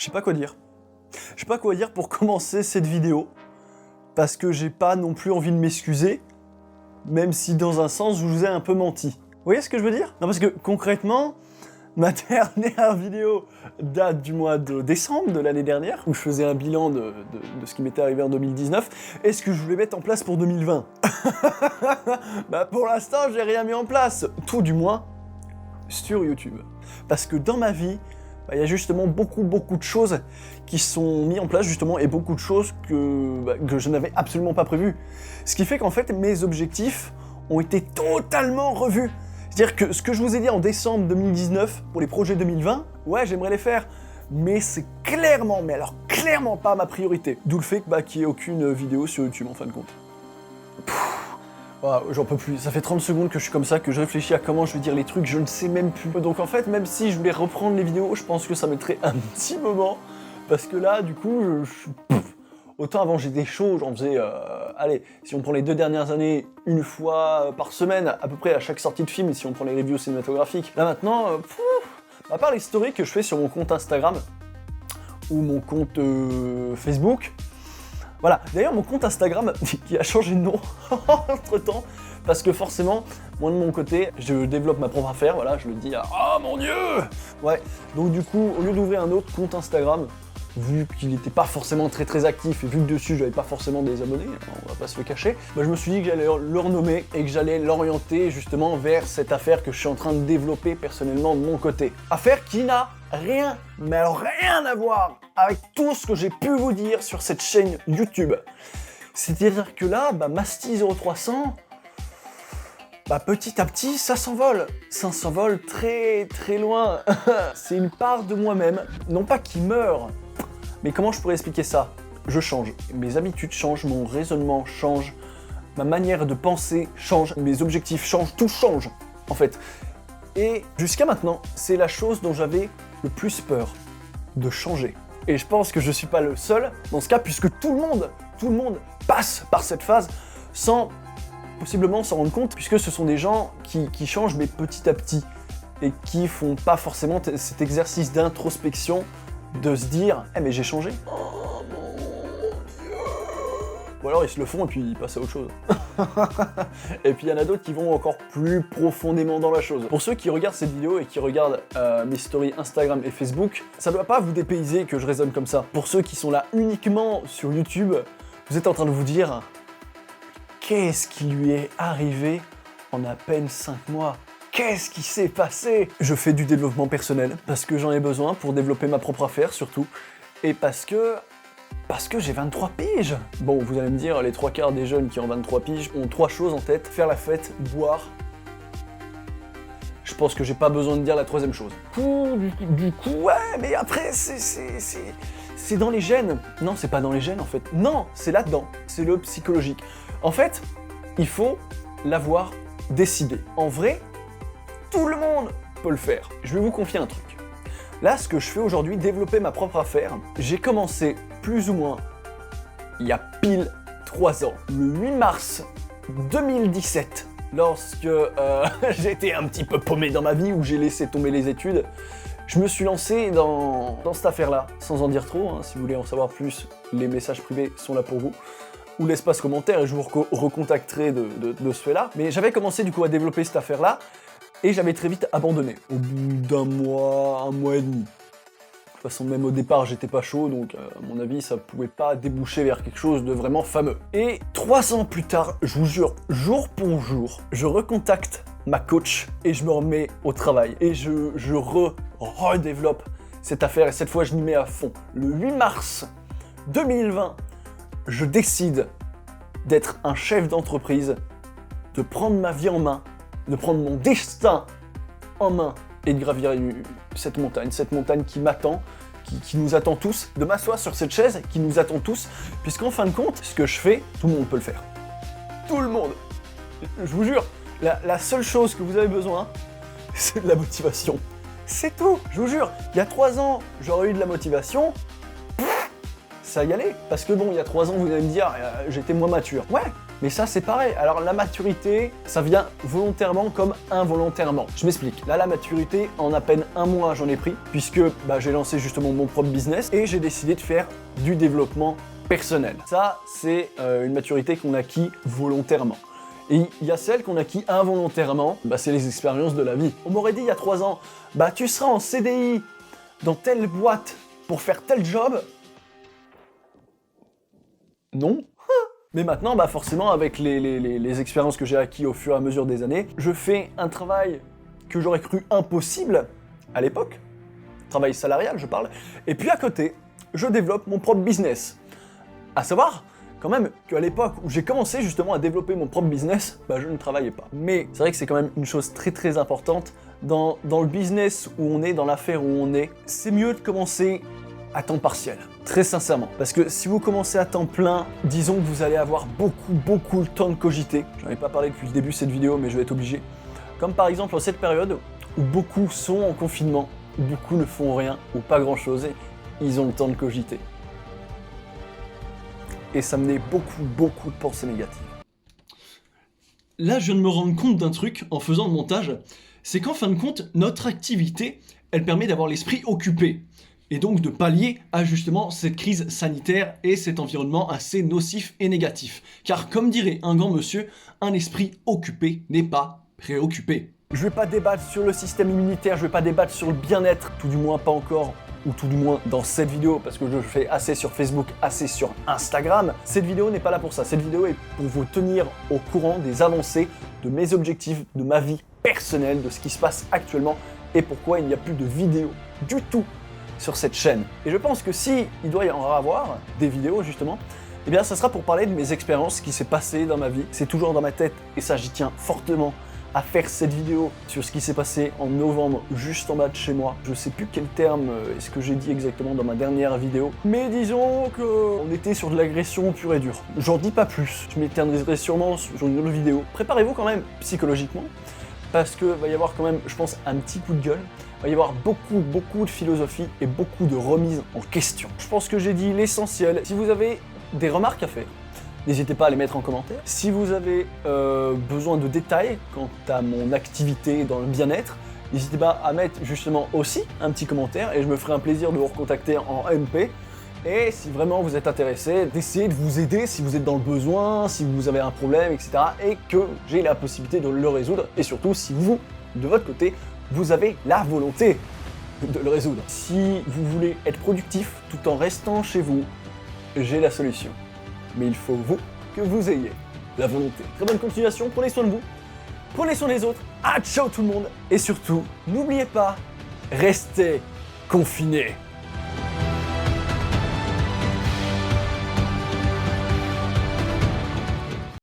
sais pas quoi dire. Je sais pas quoi dire pour commencer cette vidéo, parce que j'ai pas non plus envie de m'excuser, même si dans un sens je vous ai un peu menti. Vous voyez ce que je veux dire? Non, parce que concrètement, ma dernière vidéo date du mois de décembre de l'année dernière, où je faisais un bilan de ce qui m'était arrivé en 2019, et ce que je voulais mettre en place pour 2020. Bah pour l'instant, j'ai rien mis en place, tout du moins sur YouTube. Parce que dans ma vie, il y a justement beaucoup de choses qui sont mises en place justement, et beaucoup de choses que je n'avais absolument pas prévues. Ce qui fait qu'en fait, mes objectifs ont été totalement revus. C'est-à-dire que ce que je vous ai dit en décembre 2019 pour les projets 2020, ouais, j'aimerais les faire, mais c'est clairement, mais alors clairement pas ma priorité. D'où le fait qu'il n'y ait aucune vidéo sur YouTube en fin de compte. Oh, j'en peux plus, ça fait 30 secondes que je suis comme ça, que je réfléchis à comment je vais dire les trucs, je ne sais même plus. Donc en fait, même si je voulais reprendre les vidéos, je pense que ça mettrait un petit moment, parce que là, du coup, autant avant j'étais chaud, j'en faisais, allez, si on prend les 2 dernières années, une fois par semaine, à peu près à chaque sortie de film, si on prend les reviews cinématographiques. Là maintenant, à part les stories que je fais sur mon compte Instagram, ou mon compte Facebook, voilà, d'ailleurs mon compte Instagram qui a changé de nom entre temps, parce que forcément, moi de mon côté, je développe ma propre affaire, voilà, je le dis à oh mon dieu. Ouais, donc du coup, au lieu d'ouvrir un autre compte Instagram, vu qu'il n'était pas forcément très actif, et vu que dessus j'avais pas forcément des abonnés, on va pas se le cacher, je me suis dit que j'allais le renommer et que j'allais l'orienter justement vers cette affaire que je suis en train de développer personnellement de mon côté. Affaire qui n'a rien, mais alors rien à voir avec tout ce que j'ai pu vous dire sur cette chaîne YouTube. C'est-à-dire que là, Masti 0300, petit à petit, ça s'envole. Ça s'envole très loin. C'est une part de moi-même, non pas qui meurt, mais comment je pourrais expliquer ça? Je change, mes habitudes changent, mon raisonnement change, ma manière de penser change, mes objectifs changent, tout change, en fait. Et jusqu'à maintenant, c'est la chose dont j'avais le plus peur, de changer. Et je pense que je suis pas le seul dans ce cas, puisque tout le monde passe par cette phase sans possiblement s'en rendre compte, puisque ce sont des gens qui changent mais petit à petit, et qui font pas forcément cet exercice d'introspection, de se dire « Eh mais j'ai changé !» Oh mon Dieu. Ou alors ils se le font et puis ils passent à autre chose. Et puis il y en a d'autres qui vont encore plus profondément dans la chose. Pour ceux qui regardent cette vidéo et qui regardent mes stories Instagram et Facebook, ça doit pas vous dépayser que je raisonne comme ça. Pour ceux qui sont là uniquement sur YouTube, vous êtes en train de vous dire « Qu'est-ce qui lui est arrivé en à peine 5 mois ? Qu'est-ce qui s'est passé ?» Je fais du développement personnel, parce que j'en ai besoin pour développer ma propre affaire surtout, et parce que j'ai 23 piges. Bon, vous allez me dire, les 3/4 des jeunes qui ont 23 piges ont 3 choses en tête: faire la fête, boire. Je pense que j'ai pas besoin de dire la 3e chose. Du coup, ouais, mais après, c'est dans les gènes. Non, c'est pas dans les gènes en fait. Non, c'est là-dedans. C'est le psychologique. En fait, il faut l'avoir décidé. En vrai, tout le monde peut le faire. Je vais vous confier un truc. Là, ce que je fais aujourd'hui, développer ma propre affaire, j'ai commencé plus ou moins il y a pile 3 ans. Le 8 mars 2017, lorsque j'étais un petit peu paumé dans ma vie, où j'ai laissé tomber les études, je me suis lancé dans cette affaire-là, sans en dire trop. Si vous voulez en savoir plus, les messages privés sont là pour vous, ou l'espace commentaire, et je vous recontacterai de ce fait-là. Mais j'avais commencé du coup à développer cette affaire-là, et j'avais très vite abandonné, au bout d'un mois, 1 mois et demi. De toute façon, même au départ, j'étais pas chaud, donc à mon avis, ça pouvait pas déboucher vers quelque chose de vraiment fameux. Et 3 ans plus tard, je vous jure, jour pour jour, je recontacte ma coach, et je me remets au travail. Et je redéveloppe cette affaire, et cette fois, je m'y mets à fond. Le 8 mars 2020, je décide d'être un chef d'entreprise, de prendre ma vie en main, de prendre mon destin en main et de gravir cette montagne qui m'attend, qui nous attend tous, de m'asseoir sur cette chaise qui nous attend tous, puisqu'en fin de compte, ce que je fais, tout le monde peut le faire. Tout le monde. Je vous jure, la seule chose que vous avez besoin, c'est de la motivation. C'est tout, je vous jure. Il y a 3 ans, j'aurais eu de la motivation, ça y allait. Parce que bon, il y a 3 ans, vous allez me dire, j'étais moins mature. Ouais, Mais ça, c'est pareil. Alors la maturité, ça vient volontairement comme involontairement. Je m'explique. Là, la maturité, en à peine un mois, j'en ai pris, puisque j'ai lancé justement mon propre business et j'ai décidé de faire du développement personnel. Ça, c'est une maturité qu'on acquit volontairement. Et il y a celle qu'on acquit involontairement, c'est les expériences de la vie. On m'aurait dit il y a 3 ans, tu seras en CDI dans telle boîte pour faire tel job. Non. Mais maintenant, forcément, avec les expériences que j'ai acquises au fur et à mesure des années, je fais un travail que j'aurais cru impossible à l'époque, travail salarial, je parle, et puis à côté, je développe mon propre business. À savoir, quand même, qu'à l'époque où j'ai commencé justement à développer mon propre business, je ne travaillais pas. Mais c'est vrai que c'est quand même une chose très très importante dans le business où on est, dans l'affaire où on est, c'est mieux de commencer à temps partiel, très sincèrement. Parce que si vous commencez à temps plein, disons que vous allez avoir beaucoup le temps de cogiter. J'en ai pas parlé depuis le début de cette vidéo, mais je vais être obligé. Comme par exemple en cette période où beaucoup sont en confinement, où beaucoup ne font rien, ou pas grand chose, et ils ont le temps de cogiter. Et ça menait beaucoup de pensées négatives. Là, je viens de me rendre compte d'un truc en faisant le montage, c'est qu'en fin de compte, notre activité, elle permet d'avoir l'esprit occupé. Et donc de pallier à justement cette crise sanitaire et cet environnement assez nocif et négatif. Car comme dirait un grand monsieur, un esprit occupé n'est pas préoccupé. Je vais pas débattre sur le système immunitaire, je vais pas débattre sur le bien-être, tout du moins pas encore, ou tout du moins dans cette vidéo, parce que je fais assez sur Facebook, assez sur Instagram. Cette vidéo n'est pas là pour ça, cette vidéo est pour vous tenir au courant des avancées, de mes objectifs, de ma vie personnelle, de ce qui se passe actuellement, et pourquoi il n'y a plus de vidéos du tout sur cette chaîne. Et je pense que si il doit y en avoir des vidéos justement, eh bien ça sera pour parler de mes expériences, ce qui s'est passé dans ma vie. C'est toujours dans ma tête et ça j'y tiens fortement à faire cette vidéo sur ce qui s'est passé en novembre juste en bas de chez moi. Je sais plus quel terme est-ce que j'ai dit exactement dans ma dernière vidéo, mais disons qu'on était sur de l'agression pure et dure. J'en dis pas plus, je m'éterniserai sûrement sur une autre vidéo. Préparez-vous quand même psychologiquement, parce que va y avoir quand même, je pense, un petit coup de gueule. Il va y avoir beaucoup de philosophie et beaucoup de remise en question. Je pense que j'ai dit l'essentiel. Si vous avez des remarques à faire, n'hésitez pas à les mettre en commentaire. Si vous avez besoin de détails quant à mon activité dans le bien-être, n'hésitez pas à mettre justement aussi un petit commentaire et je me ferai un plaisir de vous recontacter en MP. Et si vraiment vous êtes intéressé, d'essayer de vous aider si vous êtes dans le besoin, si vous avez un problème, etc. Et que j'ai la possibilité de le résoudre. Et surtout si vous, de votre côté, vous avez la volonté de le résoudre. Si vous voulez être productif tout en restant chez vous, j'ai la solution. Mais il faut que vous ayez la volonté. Très bonne continuation, prenez soin de vous, prenez soin des autres, ciao tout le monde, et surtout, n'oubliez pas, restez confinés.